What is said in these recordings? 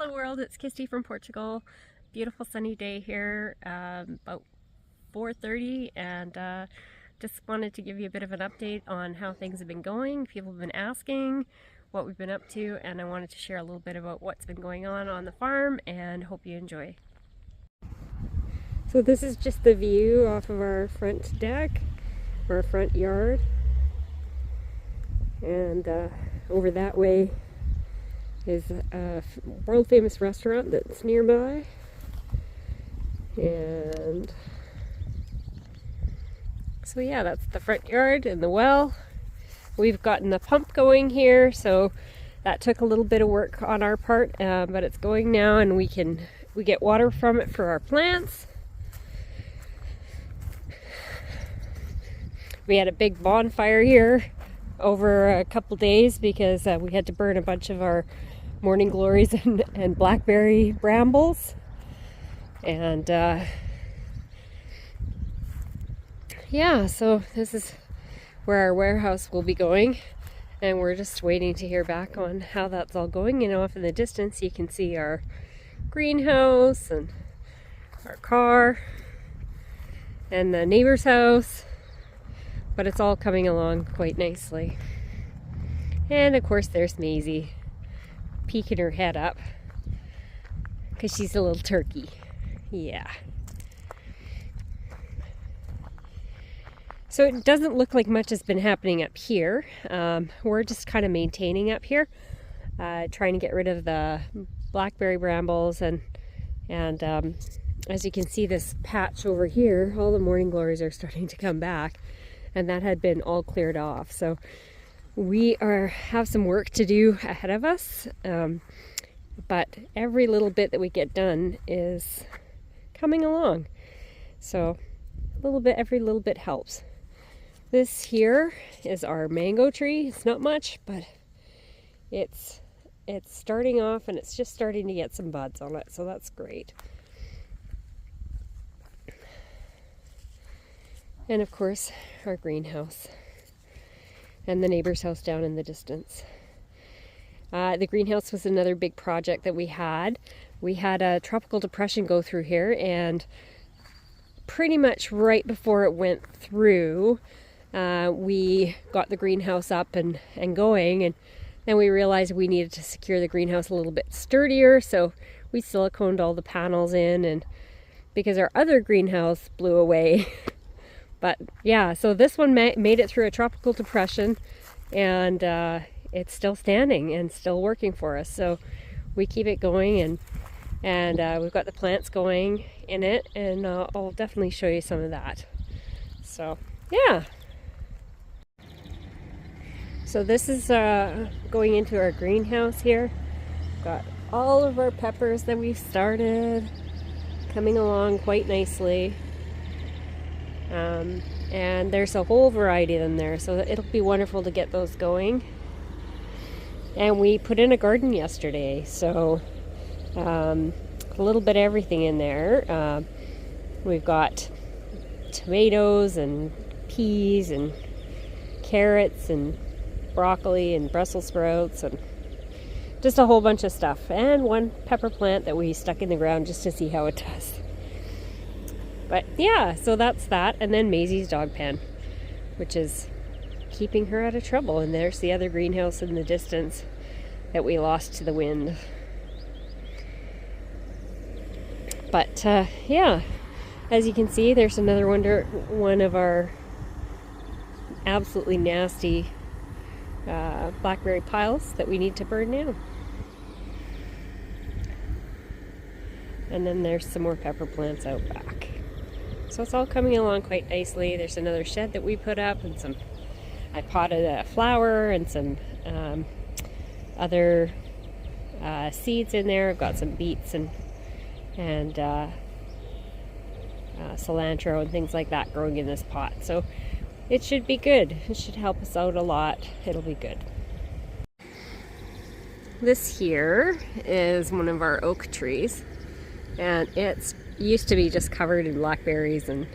Hello world, it's Kisty from Portugal. Beautiful sunny day here, about 4:30, and just wanted to give you a bit of an update on how things have been going. People have been asking what we've been up to, and I wanted to share a little bit about what's been going on the farm, and hope you enjoy. So this is just the view off of our front deck, our front yard, and over that way is a world famous restaurant that's nearby, and so yeah, that's the front yard and the well. We've gotten the pump going here, so that took a little bit of work on our part, but it's going now, and we get water from it for our plants. We had a big bonfire here over a couple days because we had to burn a bunch of our morning glories and blackberry brambles, and yeah, so this is where our warehouse will be going, and we're just waiting to hear back on how that's all going. You know, off in the distance you can see our greenhouse and our car and the neighbor's house, but it's all coming along quite nicely. And of course there's Maisie peeking her head up because she's a little turkey. Yeah. So it doesn't look like much has been happening up here. We're just kind of maintaining up here, trying to get rid of the blackberry brambles, and as you can see, this patch over here, all the morning glories are starting to come back, and that had been all cleared off. So we have some work to do ahead of us, but every little bit that we get done is coming along. So every little bit helps. This here is our mango tree. It's not much, but it's starting off, and it's just starting to get some buds on it, so that's great. And of course, our greenhouse and the neighbor's house down in the distance. The greenhouse was another big project that we had. We had a tropical depression go through here, and pretty much right before it went through, we got the greenhouse up and going, and then we realized we needed to secure the greenhouse a little bit sturdier, so we siliconed all the panels in, and because our other greenhouse blew away. But yeah, so this one made it through a tropical depression, and it's still standing and still working for us. So we keep it going, and we've got the plants going in it, and I'll definitely show you some of that. So yeah. So this is going into our greenhouse here. Got all of our peppers that we've started coming along quite nicely. And there's a whole variety of them there, so it'll be wonderful to get those going. And we put in a garden yesterday, so a little bit of everything in there. We've got tomatoes and peas and carrots and broccoli and Brussels sprouts and just a whole bunch of stuff, and one pepper plant that we stuck in the ground just to see how it does. But yeah, so that's that. And then Maisie's dog pen, which is keeping her out of trouble. And there's the other greenhouse in the distance that we lost to the wind. But yeah, as you can see, there's another one of our absolutely nasty blackberry piles that we need to burn down. And then there's some more pepper plants out back. So it's all coming along quite nicely. There's another shed that we put up, and I potted a flower and some other seeds in there. I've got some beets and cilantro and things like that growing in this pot. So it should be good. It should help us out a lot. It'll be good. This here is one of our oak trees, and it's used to be just covered in blackberries, and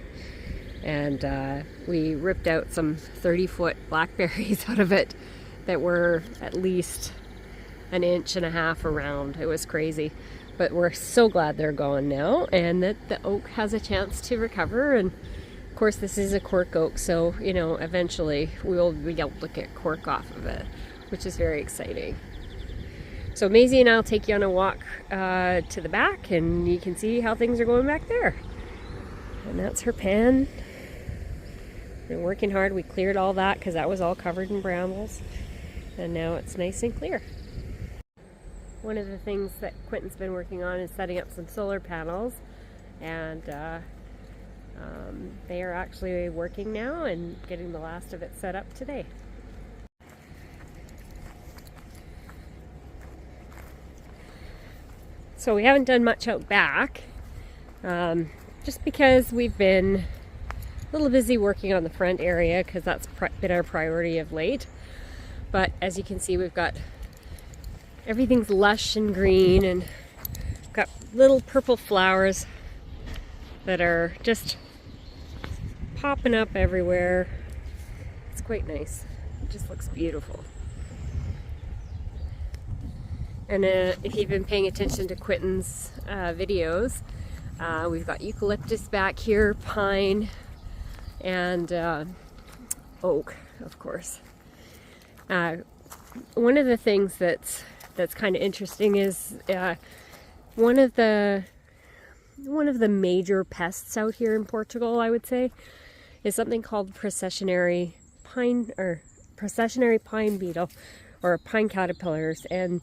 we ripped out some 30-foot blackberries out of it that were at least an inch and a half around. It was crazy. But we're so glad they're gone now, and that the oak has a chance to recover. And of course, this is a cork oak, so you know, eventually we'll be able to get cork off of it, which is very exciting. So Maisie and I'll take you on a walk to the back, and you can see how things are going back there. And that's her pen. Been working hard. We cleared all that because that was all covered in brambles, and now it's nice and clear. One of the things that Quentin's been working on is setting up some solar panels, and they are actually working now and getting the last of it set up today. So we haven't done much out back, just because we've been a little busy working on the front area, because that's been our priority of late. But as you can see, we've got everything's lush and green, and got little purple flowers that are just popping up everywhere. It's quite nice. It just looks beautiful. And if you've been paying attention to Quentin's videos, we've got eucalyptus back here, pine, and oak, of course. One of the things that's kind of interesting is one of the major pests out here in Portugal, I would say, is something called processionary pine beetle, or pine caterpillars, and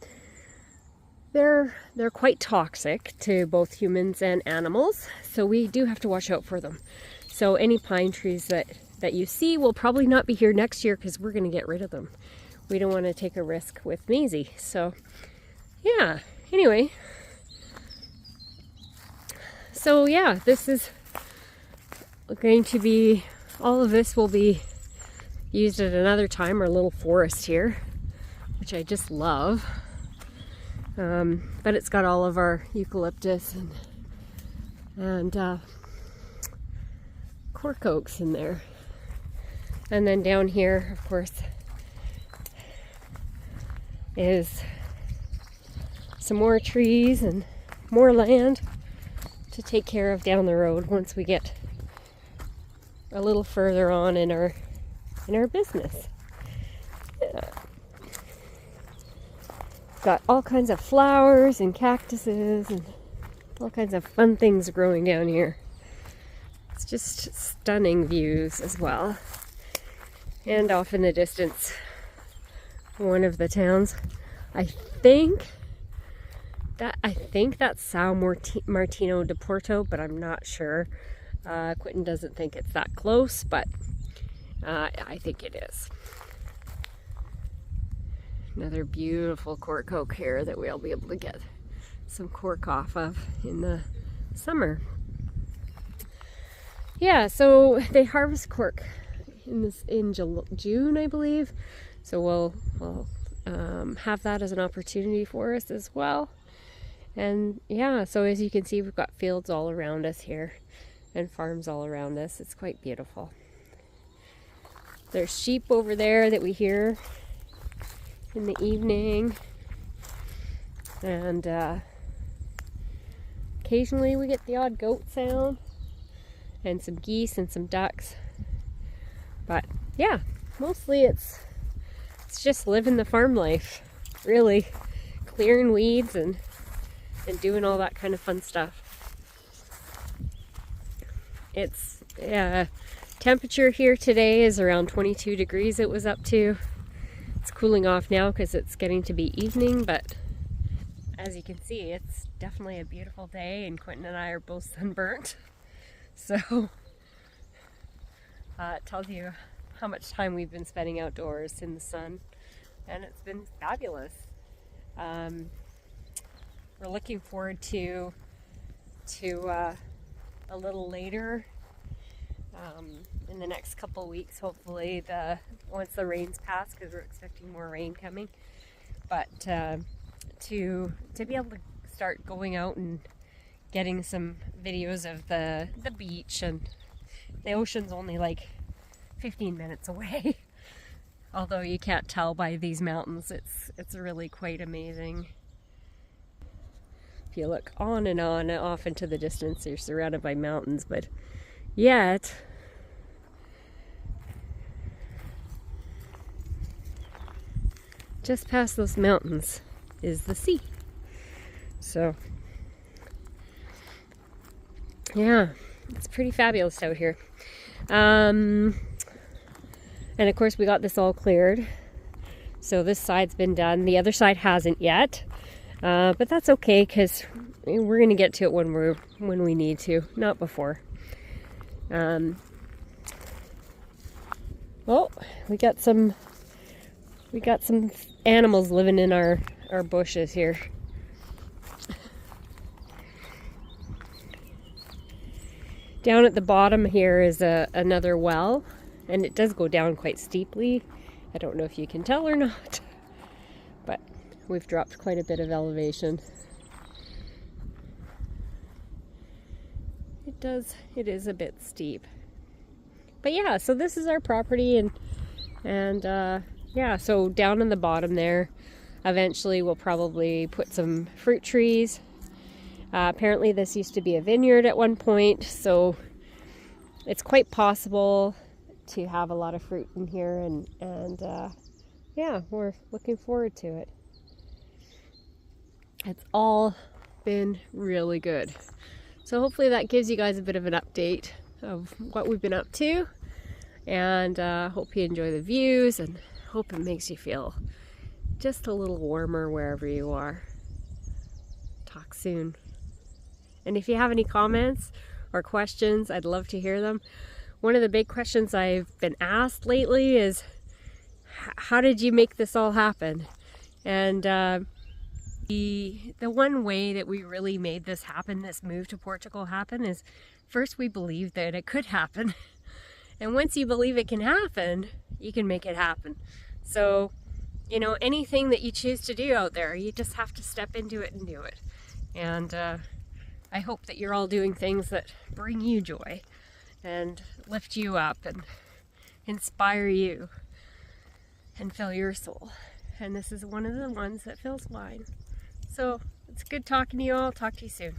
they're quite toxic to both humans and animals, so we do have to watch out for them. So any pine trees that you see will probably not be here next year, because we're going to get rid of them. We don't want to take a risk with Maisie. So yeah, anyway. So yeah, this is going to be, all of this will be used at another time, our little forest here, which I just love. But it's got all of our eucalyptus and cork oaks in there. And then down here, of course, is some more trees and more land to take care of down the road once we get a little further on in our business. Yeah. Got all kinds of flowers and cactuses and all kinds of fun things growing down here. It's just stunning views as well. And off in the distance, one of the towns, I think that's São Martinho de Porto, but I'm not sure. Quentin doesn't think it's that close, but I think it is. Another beautiful cork oak here that we'll be able to get some cork off of in the summer. Yeah, so they harvest cork in June, I believe. So we'll have that as an opportunity for us as well. And yeah, so as you can see, we've got fields all around us here and farms all around us. It's quite beautiful. There's sheep over there that we hear in the evening, and occasionally we get the odd goat sound and some geese and some ducks. But yeah, mostly it's just living the farm life, really, clearing weeds and doing all that kind of fun stuff. It's temperature here today is around 22 degrees it was up to. It's cooling off now because it's getting to be evening, but as you can see, it's definitely a beautiful day, and Quentin and I are both sunburnt. So it tells you how much time we've been spending outdoors in the sun, and it's been fabulous. We're looking forward to a little later in the next couple weeks, hopefully, once the rains pass, because we're expecting more rain coming. But to be able to start going out and getting some videos of the beach, and the ocean's only like 15 minutes away. Although you can't tell by these mountains, it's really quite amazing. If you look on and off into the distance, you're surrounded by mountains, but yet just past those mountains is the sea. So yeah, it's pretty fabulous out here. And of course we got this all cleared. So this side's been done. The other side hasn't yet. But that's okay, because we're going to get to it when we need to, not before. Oh, we got some animals living in our bushes here. Down at the bottom here is another well, and it does go down quite steeply. I don't know if you can tell or not, but we've dropped quite a bit of elevation. It is a bit steep. But yeah, so this is our property, and yeah, so down in the bottom there, eventually we'll probably put some fruit trees. Apparently this used to be a vineyard at one point, so it's quite possible to have a lot of fruit in here, and yeah, we're looking forward to it. It's all been really good. So hopefully that gives you guys a bit of an update of what we've been up to, and hope you enjoy the views, and hope it makes you feel just a little warmer wherever you are. Talk soon. And if you have any comments or questions, I'd love to hear them. One of the big questions I've been asked lately is, how did you make this all happen? And the one way that we really made this happen, this move to Portugal happen, is first we believed that it could happen. And once you believe it can happen, you can make it happen. So, you know, anything that you choose to do out there, you just have to step into it and do it. And I hope that you're all doing things that bring you joy and lift you up and inspire you and fill your soul. And this is one of the ones that fills mine. So it's good talking to you all. Talk to you soon.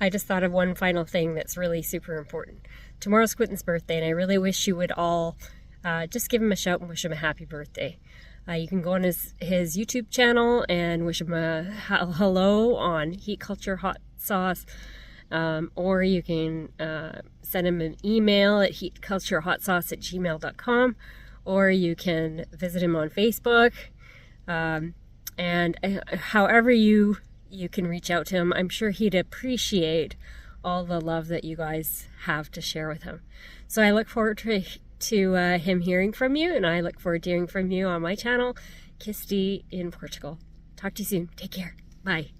I just thought of one final thing that's really super important. Tomorrow's Quentin's birthday, and I really wish you would all just give him a shout and wish him a happy birthday. You can go on his YouTube channel and wish him a hello on Heat Culture Hot Sauce, or you can send him an email at heatculturehotsauce@gmail.com, or you can visit him on Facebook, and however you can reach out to him. I'm sure he'd appreciate all the love that you guys have to share with him. So I look forward to him hearing from you, and I look forward to hearing from you on my channel, Kisty in Portugal. Talk to you soon. Take care. Bye.